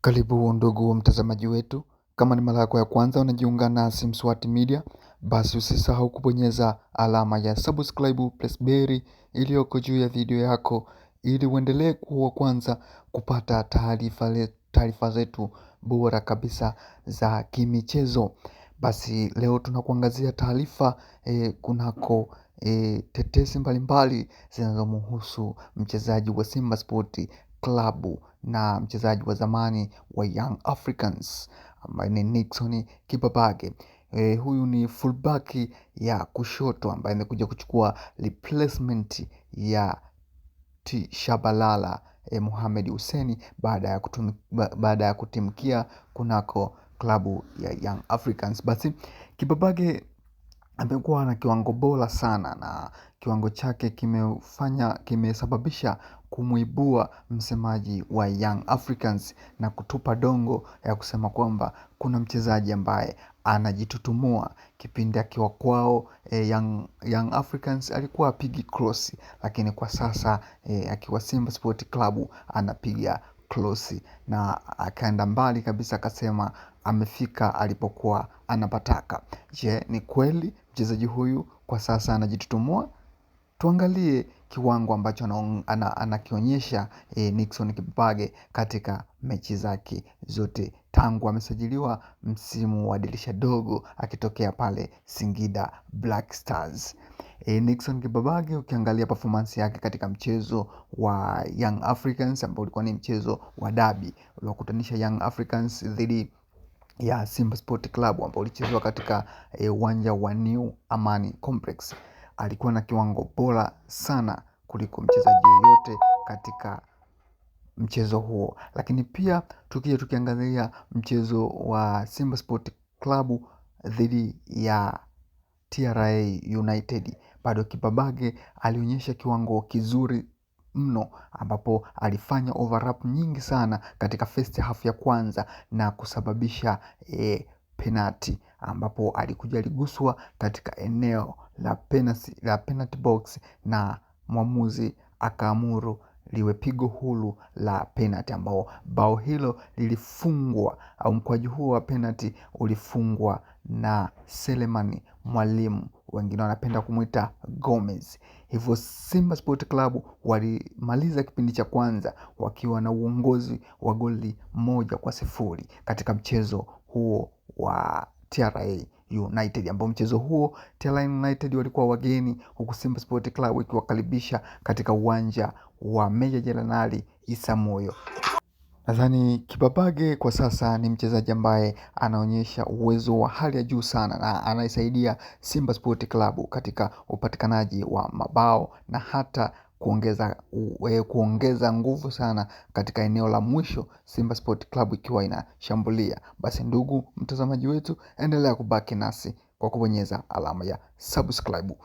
Karibu ndugu mtazamaji wetu. Kama ni mara yako ya kwanza unajiunga na Simswati Media, basi usisahau kubonyeza alama ya subscribe plus bell iliyoko juu ya video yako, ili uendelee kuwa kwanza kupata taarifa zetu bora kabisa za kimichezo. Basi leo tunakuangazia taarifa kunako tetesi mbalimbali zinazomhusu mchezaji wa Simba Sport Club na mchezaji wa zamani wa Young Africans ambaye ni Nixon Kibabage. Huyu ni fullback ya kushoto ambaye amekuja kuchukua replacement ya Shabalala Mohamed Hussein baada ya kutimkia kunako klabu ya Young Africans. Basi Kibabage amekuwa na kiwango bora sana na kiwango chake kimesababisha kumuibua msemaji wa Young Africans na kutupa dongo ya kusema kwamba kuna mchezaji ambaye anajitutumua. Kipindi akiwa kwao Young Africans alikuwa apigi cross, lakini kwa sasa akiwa Simba Sport Club anapiga cross, na akaenda mbali kabisa akasema amefika alipokuwa anapataka. Je, ni kweli mchezaji huyu kwa sasa anajitutumua? Tuangalie kiwango ambacho anakionyesha Nixon Kibabage katika mechi zake zote tangu amesajiliwa msimu wa dirisha dogo akitokea pale Singida Black Stars. Nixon Kibabage, ukiangalia performance yake katika mchezo wa Young Africans ambao ulikuwa ni mchezo wa dabi uliokutanisha Young Africans dhidi ya Simba Sport Club ambao ulichezwa katika uwanja wa New Amani Complex, alikuwa na kiwango bora sana kuliko mchezaji yoyote katika mchezo huo. Lakini pia tukiangalia mchezo wa Simba Sport Club dhidi ya TRA United, bado Kibabage alionyesha kiwango kizuri mno, ambapo alifanya overlap nyingi sana katika first half ya kwanza na kusababisha penalty, ambapo aliguswa katika eneo la penalty box na mwamuzi akaamuru liwe pigo huru la penalty, ambao bao hilo lilifungwa au mkwaju huo wa penalty ulifungwa na Selemani Mwalimu, wengine wanapenda kumuita Gomez. Hivyo Simba Sport Club walimaliza kipindi cha kwanza wakiwa na uongozi wa goli 1-0 katika mchezo huo wa TRA United, ambao mchezo huo TRA United walikuwa wageni, huku Simba Sport Club ikiwakaribisha katika uwanja wa Meja Jenerali Isamuhyo. Nadhani Kibabage kwa sasa ni mchezaji ambaye anaonyesha uwezo wa hali ya juu sana na anaisaidia Simba Sport Club katika upatikanaji wa mabao na hata kuongeza nguvu sana katika eneo la mwisho, Simba Sport Club ikiwa inashambulia. Basi ndugu mtazamaji wetu, endelea kubaki nasi kwa kubonyeza alama ya subscribe.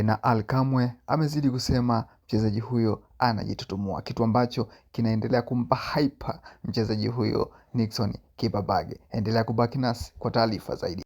Na Ally Kamwe amezidi kusema mchezaji huyo anajitutumua, kitu ambacho kinaendelea kumpa hype mchezaji huyo Nixon Kibabage. Endelea kubaki nasi kwa taarifa zaidi.